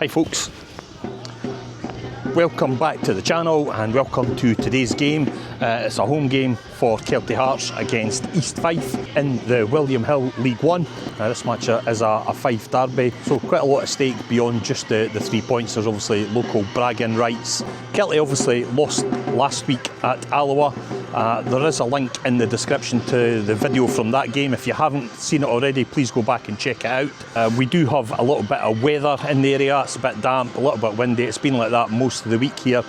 Hi folks, welcome back to the channel and welcome to today's game. It's a home game for Kelty Hearts against East Fife in the William Hill League 1. This match is a Fife derby, so quite a lot at stake beyond just the 3 points. There's obviously local bragging rights. Kelty obviously lost last week at Alloa. There is a link in the description to the video from that game. If you haven't seen it already, please go back and check it out. We do have a little bit of weather in the area. It's a bit damp, a little bit windy. It's been like that most of the week here.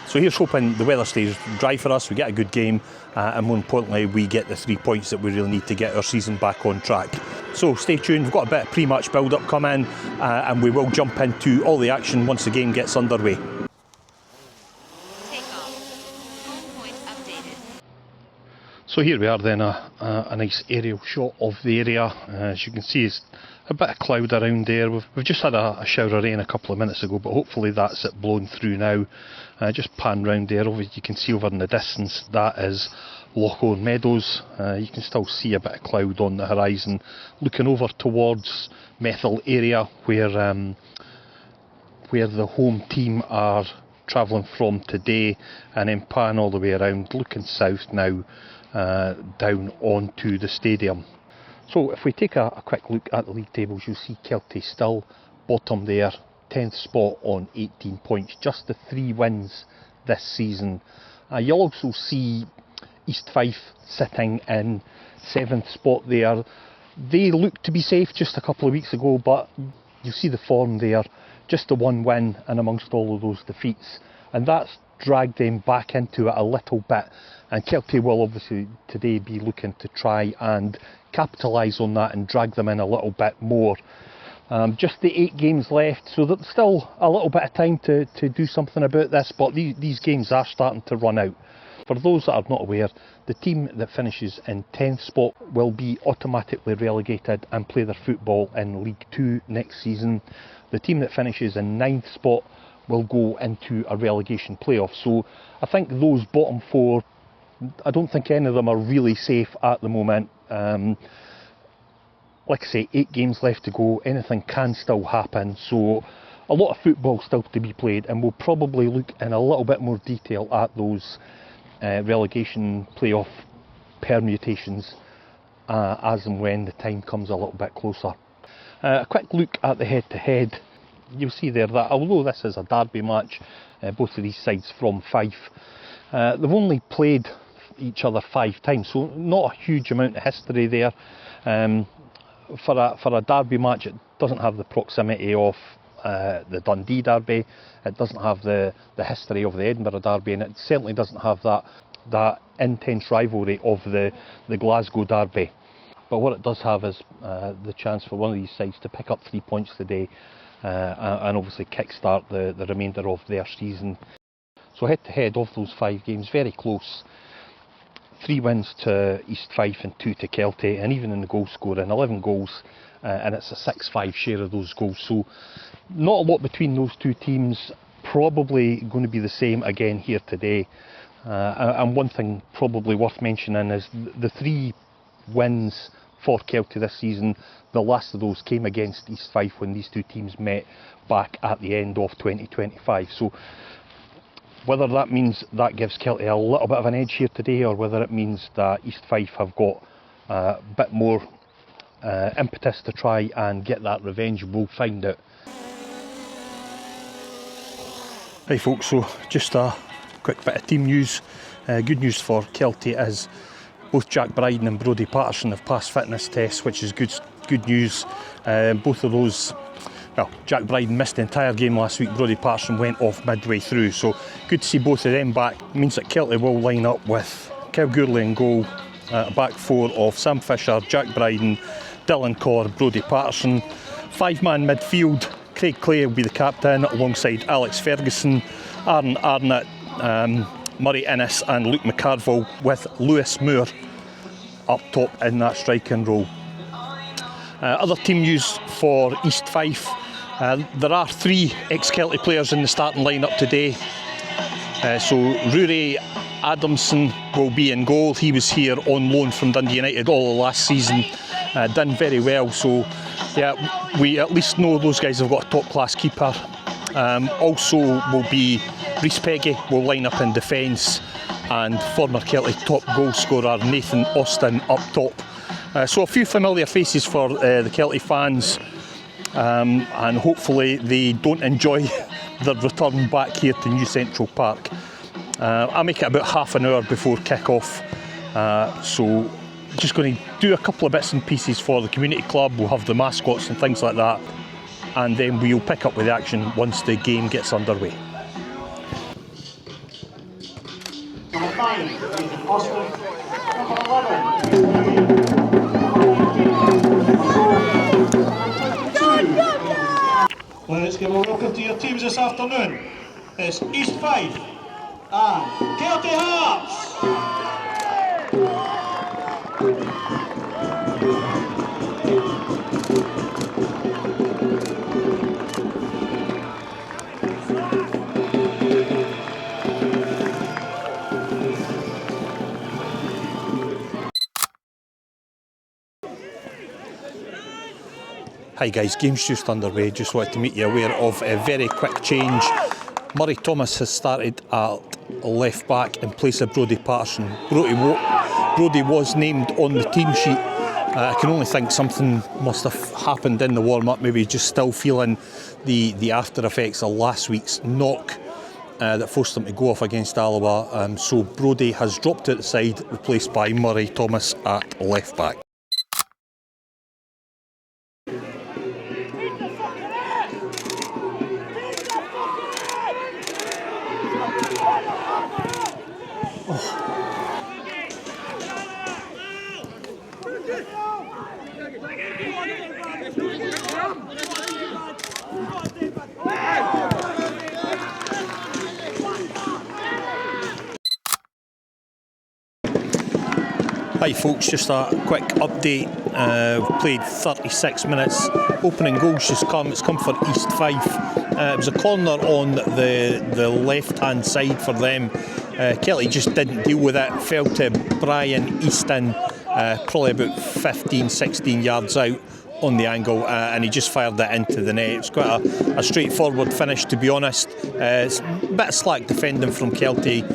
So here's hoping the weather stays dry for us, we get a good game, and more importantly, we get the 3 points that we really need to get our season back on track. So stay tuned, we've got a bit of pre-match build-up coming, and we will jump into all the action once the game gets underway. So here we are then, a nice aerial shot of the area. As you can see, it's a bit of cloud around there. We've just had a shower of rain a couple of minutes ago, but hopefully that's it blown through now. Just pan round there, you can see over in the distance that is Lochorn Meadows. You can still see a bit of cloud on the horizon. Looking over towards Methil area where the home team are travelling from today, and then pan all the way around, looking south now, down onto the stadium. So if we take a quick look at the league tables, you'll see Kelty still bottom there, 10th spot on 18 points, just the 3 wins this season. You'll also see East Fife sitting in 7th spot there. They looked to be safe just a couple of weeks ago, but you see the form there, just the 1 win and amongst all of those defeats, and that's dragged them back into it a little bit, and Kelty will obviously today be looking to try and capitalise on that and drag them in a little bit more. Just the 8 games left, so there's still a little bit of time to do something about this, but these games are starting to run out. For those that are not aware, the team that finishes in 10th spot will be automatically relegated and play their football in League 2 next season. The team that finishes in 9th spot will go into a relegation playoff. So I think those bottom 4, I don't think any of them are really safe at the moment. Like I say, 8 games left to go, anything can still happen, so a lot of football still to be played, and we'll probably look in a little bit more detail at those relegation playoff permutations as and when the time comes a little bit closer. A quick look at the head-to-head. You'll see there that although this is a derby match, both of these sides from Fife, they've only played each other 5 times, so not a huge amount of history there. For a derby match, it doesn't have the proximity of the Dundee derby, it doesn't have the history of the Edinburgh derby, and it certainly doesn't have that intense rivalry of the Glasgow derby. But what it does have is the chance for one of these sides to pick up 3 points today, and obviously kickstart the remainder of their season. So head to head of those 5 games, very close. 3 wins to East Fife and 2 to Kelty, and even in the goal scoring, 11 goals, and it's a 6-5 share of those goals. So not a lot between those 2 teams, probably going to be the same again here today. And one thing probably worth mentioning is the 3 wins for Kelty this season, the last of those came against East Fife when these 2 teams met back at the end of 2025. So whether that means that gives Kelty a little bit of an edge here today, or whether it means that East Fife have got a bit more impetus to try and get that revenge, we'll find out. Hi folks, so just a quick bit of team news. Good news for Kelty is both Jack Bryden and Brodie Patterson have passed fitness tests, which is good news. Both of those, well, Jack Bryden missed the entire game last week, Brodie Patterson went off midway through, so good to see both of them back. It means that Kelty will line up with Kev Gourley in goal, a back 4 of Sam Fisher, Jack Bryden, Dylan Corr, Brodie Patterson. 5-man midfield, Craig Clay will be the captain alongside Alex Ferguson, Aaron Arnott, Murray Innes and Luke McCarville, with Lewis Moore up top in that striking role. Other team news for East Fife. There are 3 ex-Kelty players in the starting lineup today. So Rory Adamson will be in goal. He was here on loan from Dundee United all of last season, done very well. So yeah, we at least know those guys have got a top class keeper. Also will be Rhys Peggy will line up in defence, and former Kelty top goal scorer Nathan Austin up top. So a few familiar faces for the Kelty fans, and hopefully they don't enjoy their return back here to New Central Park. I'll make it about half an hour before kick-off, so just going to do a couple of bits and pieces for the community club. We'll have the mascots and things like that, and then we'll pick up with the action once the game gets underway. Number 5, Austin. Number 11. Let's give a welcome to your teams this afternoon. It's East Fife and Kelty Hearts. Hi guys, game's just underway. Just wanted to make you aware of a very quick change. Murray Thomas has started at left back in place of Brodie Patterson. Brodie was named on the team sheet. I can only think something must have happened in the warm-up, maybe just still feeling the after effects of last week's knock that forced him to go off against Alloa. So Brodie has dropped to the side, replaced by Murray Thomas at left back. Hi folks, just a quick update. We've played 36 minutes. Opening goals just come. It's come for East Fife. It was a corner on the left-hand side for them. Kelty just didn't deal with it. Fell to Brian Easton, probably about 15, 16 yards out on the angle, and he just fired it into the net. It was quite a straightforward finish, to be honest. It's a bit of slack defending from Kelty.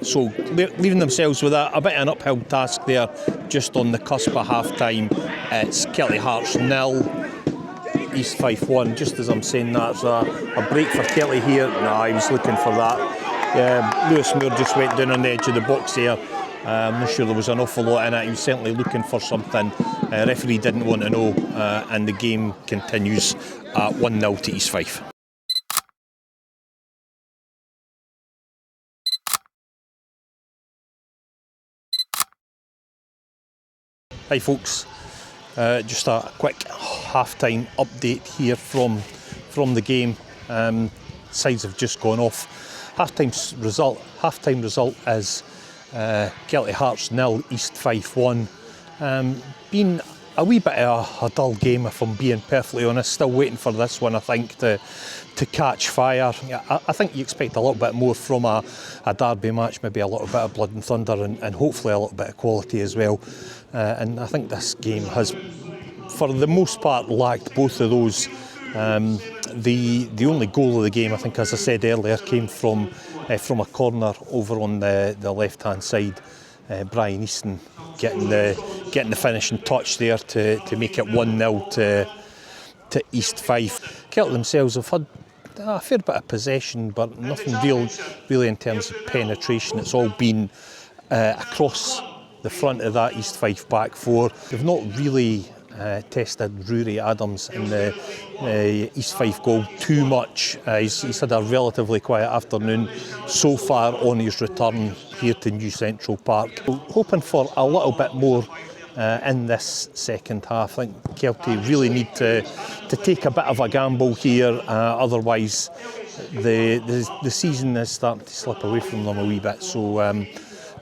So leaving themselves with a bit of an uphill task there, just on the cusp of half-time. It's Kelty Hearts 0, East Fife 1. Just as I'm saying that, it's a break for Kelty here. No, I was looking for that. Lewis Moore just went down on the edge of the box there. I'm not sure there was an awful lot in it. He was certainly looking for something. Referee didn't want to know, and the game continues at 1-0 to East Fife. Hi folks, just a quick half-time update here from the game. Sides have just gone off. Half-time result is Kelty Hearts 0, East Fife 1. Been a wee bit of a dull game, if I'm being perfectly honest. Still waiting for this one, I think, to catch fire. I think you expect a little bit more from a derby match, maybe a little bit of blood and thunder, and hopefully a little bit of quality as well. And I think this game has, for the most part, lacked both of those. The only goal of the game, I think, as I said earlier, came from a corner over on the left-hand side. Brian Easton getting the finishing touch there to make it 1-0 to East Fife. Kelty themselves have had a fair bit of possession, but nothing really in terms of penetration. It's all been across the front of that East Fife back four. They've not really tested Rory Adams in the East Fife goal too much. He's had a relatively quiet afternoon so far on his return here to New Central Park. Hoping for a little bit more in this second half. I think Kelty really need to take a bit of a gamble here, otherwise the season is starting to slip away from them a wee bit. So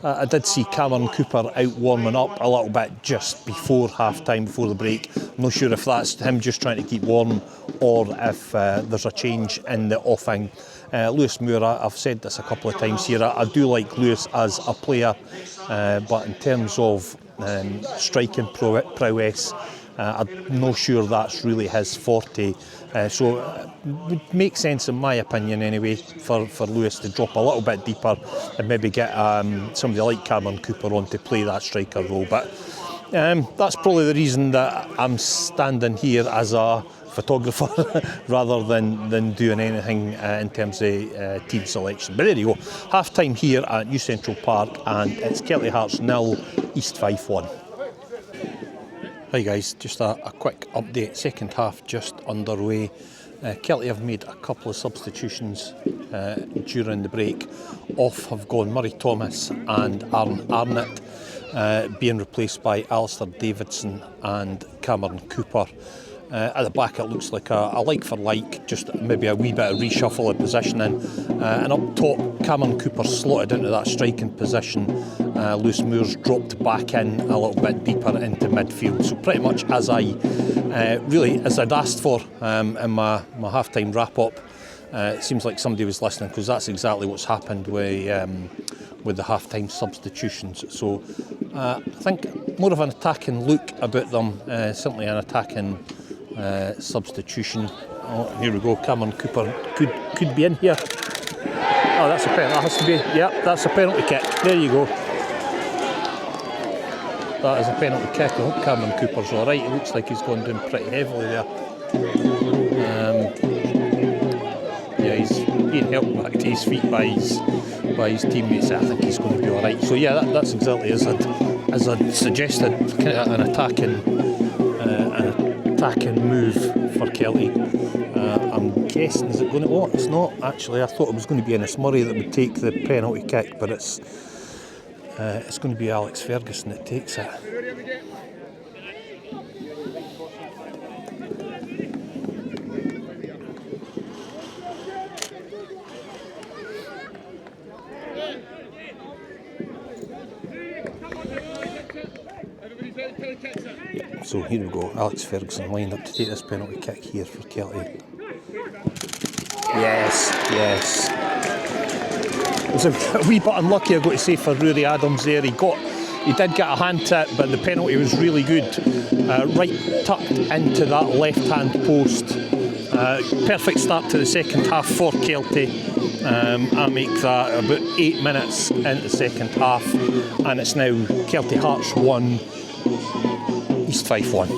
I did see Cameron Cooper out warming up a little bit just before half-time, before the break. I'm not sure if that's him just trying to keep warm or if there's a change in the offing. Lewis Moore, I've said this a couple of times here, I do like Lewis as a player, but in terms of striking prowess, I'm not sure that's really his forte. So it would make sense, in my opinion anyway, for Lewis to drop a little bit deeper and maybe get somebody like Cameron Cooper on to play that striker role. But that's probably the reason that I'm standing here as a photographer rather than doing anything in terms of team selection. But there you go, half time here at New Central Park, and it's Kelty Hearts 0, East Fife 1. Hi guys, just a quick update. Second half just underway. Kelty have made a couple of substitutions during the break. Off have gone Murray Thomas and Aaron Arnott, being replaced by Alistair Davidson and Cameron Cooper. At the back it looks like a like for like, just maybe a wee bit of reshuffle of positioning. And up top, Cameron Cooper slotted into that striking position. Lewis Moore's dropped back in a little bit deeper into midfield. So pretty much as I'd asked for in my half-time wrap-up. It seems like somebody was listening, because that's exactly what's happened with the half-time substitutions. So I think more of an attacking look about them, certainly an attacking substitution. Oh, here we go, Cameron Cooper could be in here. Oh, that's a penalty, that has to be, yeah, that's a penalty kick. There you go. That is a penalty kick. I hope Cameron Cooper's alright. It looks like he's gone down pretty heavily there. Yeah, he's being helped back to his feet by his teammates. I think he's going to be alright. So yeah, that's exactly as I'd suggested, kind of an attacking move for Kelty. I'm guessing, is it going to? Oh, it's not actually. I thought it was going to be Ennis Murray that would take the penalty kick, but it's going to be Alex Ferguson that takes it. So here we go, Alex Ferguson lined up to take this penalty kick here for Kelty. Yes. It was a wee bit unlucky, I've got to say, for Rory Adams there. He did get a hand to it, but the penalty was really good. Right tucked into that left-hand post. Perfect start to the second half for Kelty. I make that about 8 minutes into the second half, and it's now Kelty Hearts 1, East Fife 1.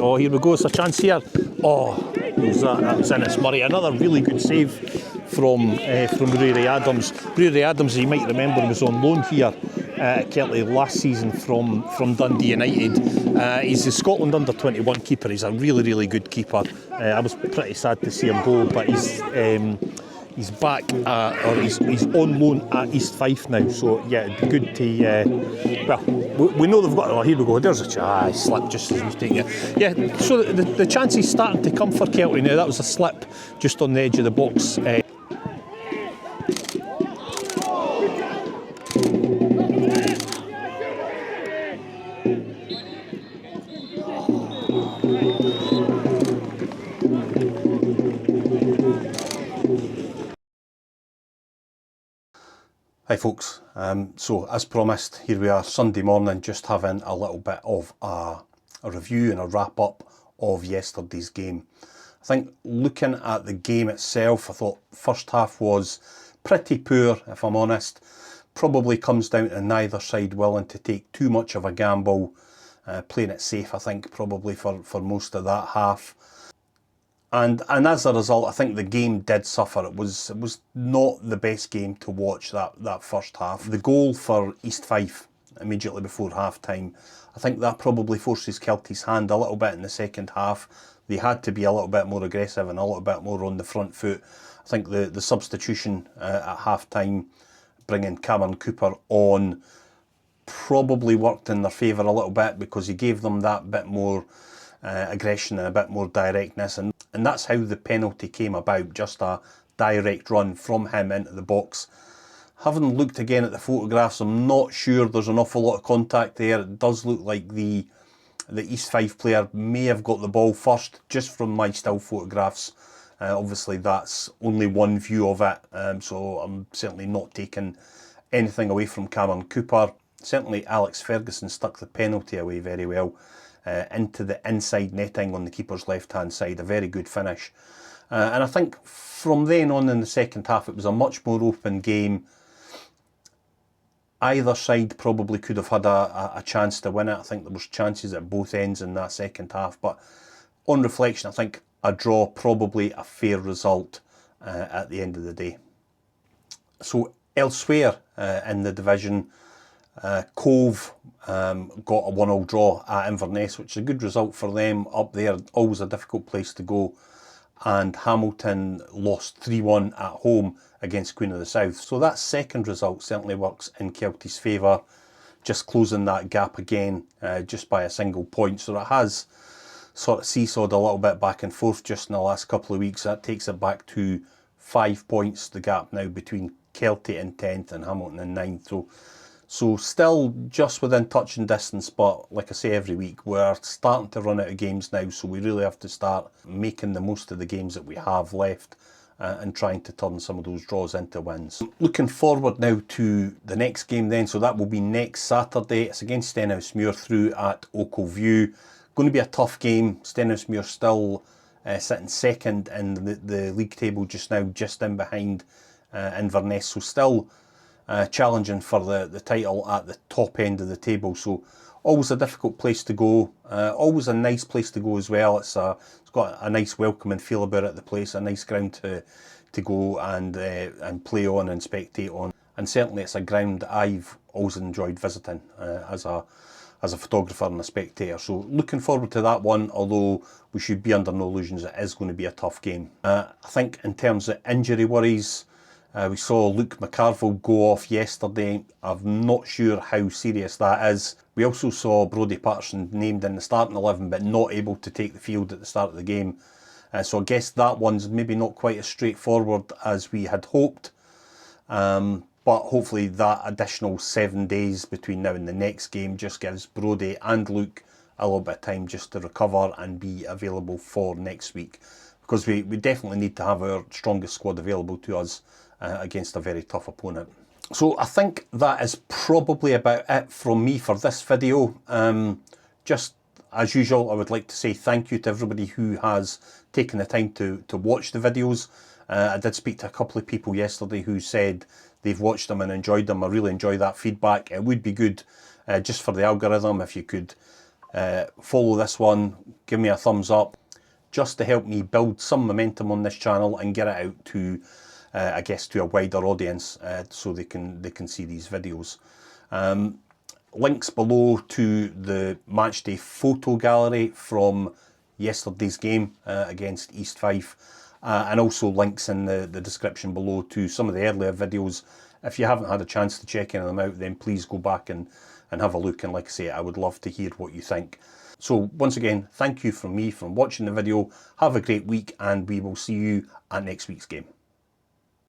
Oh, here we go, it's a chance here. Oh, that was Ennis Murray. Another really good save from Rory Adams. Rory Adams, you might remember, was on loan here at Kelty last season from Dundee United. He's the Scotland under-21 keeper. He's a really, really good keeper. I was pretty sad to see him go, but he's back, or he's on loan at East Fife now. So yeah, it'd be good to. Well, we know they've got. Oh, here we go. There's a he slipped just as he was taking it. Yeah. So the chance is starting to come for Kelty now. That was a slip just on the edge of the box. Hi folks, so as promised, here we are Sunday morning, just having a little bit of a review and a wrap up of yesterday's game. I think looking at the game itself, I thought first half was pretty poor, if I'm honest. Probably comes down to neither side willing to take too much of a gamble, playing it safe I think probably for most of that half. And as a result, I think the game did suffer. It was not the best game to watch that first half. The goal for East Fife immediately before half time, I think that probably forces Kelty's hand a little bit in the second half. They had to be a little bit more aggressive and a little bit more on the front foot. I think the substitution at half time, bringing Cameron Cooper on, probably worked in their favour a little bit, because he gave them that bit more aggression and a bit more directness, and that's how the penalty came about, just a direct run from him into the box. Having looked again at the photographs, I'm not sure there's an awful lot of contact there. It does look like the the East Fife player may have got the ball first, just from my still photographs. Obviously that's only one view of it, so I'm certainly not taking anything away from Cameron Cooper. Certainly Alex Ferguson stuck the penalty away very well, into the inside netting on the keeper's left hand side. A very good finish. And I think from then on in the second half it was a much more open game. Either side probably could have had a chance to win it. I think there was chances at both ends in that second half, but on reflection I think a draw probably a fair result at the end of the day. So elsewhere in the division, Cove got a 1-1 draw at Inverness, which is a good result for them up there. Always a difficult place to go. And Hamilton lost 3-1 at home against Queen of the South. So that second result certainly works in Kelty's favour, just closing that gap again just by a single point. So it has sort of seesawed a little bit back and forth just in the last couple of weeks. That takes it back to 5 points, the gap now between Kelty in 10th and Hamilton in 9th. So still just within touching distance, but like I say every week, we're starting to run out of games now, so we really have to start making the most of the games that we have left and trying to turn some of those draws into wins. Looking forward now to the next game then, so that will be next Saturday. It's against Stenhousemuir through at Oakle View. Going to be a tough game. Stenhousemuir still sitting second in the league table just now, just in behind Inverness, so still challenging for the title at the top end of the table. So always a difficult place to go, always a nice place to go as well. It's got a nice welcoming feel about it, the place, a nice ground to go and play on and spectate on, and certainly it's a ground I've always enjoyed visiting as a photographer and a spectator. So looking forward to that one, although we should be under no illusions it is going to be a tough game. I think in terms of injury worries, we saw Luke McCarville go off yesterday. I'm not sure how serious that is. We also saw Brodie Patterson named in the starting 11 but not able to take the field at the start of the game. So I guess that one's maybe not quite as straightforward as we had hoped. But hopefully that additional 7 days between now and the next game just gives Brodie and Luke a little bit of time just to recover and be available for next week. Because we definitely need to have our strongest squad available to us against a very tough opponent. So I think that is probably about it from me for this video. Just as usual, I would like to say thank you to everybody who has taken the time to watch the videos. I did speak to a couple of people yesterday who said they've watched them and enjoyed them. I really enjoy that feedback. It would be good just for the algorithm if you could follow this one, give me a thumbs up, just to help me build some momentum on this channel and get it out to I guess to a wider audience so they can see these videos. Links below to the Matchday photo gallery from yesterday's game against East Fife, and also links in the description below to some of the earlier videos. If you haven't had a chance to check any of them out, then please go back and have a look, and like I say, I would love to hear what you think. So once again, thank you from me for watching the video. Have a great week and we will see you at next week's game.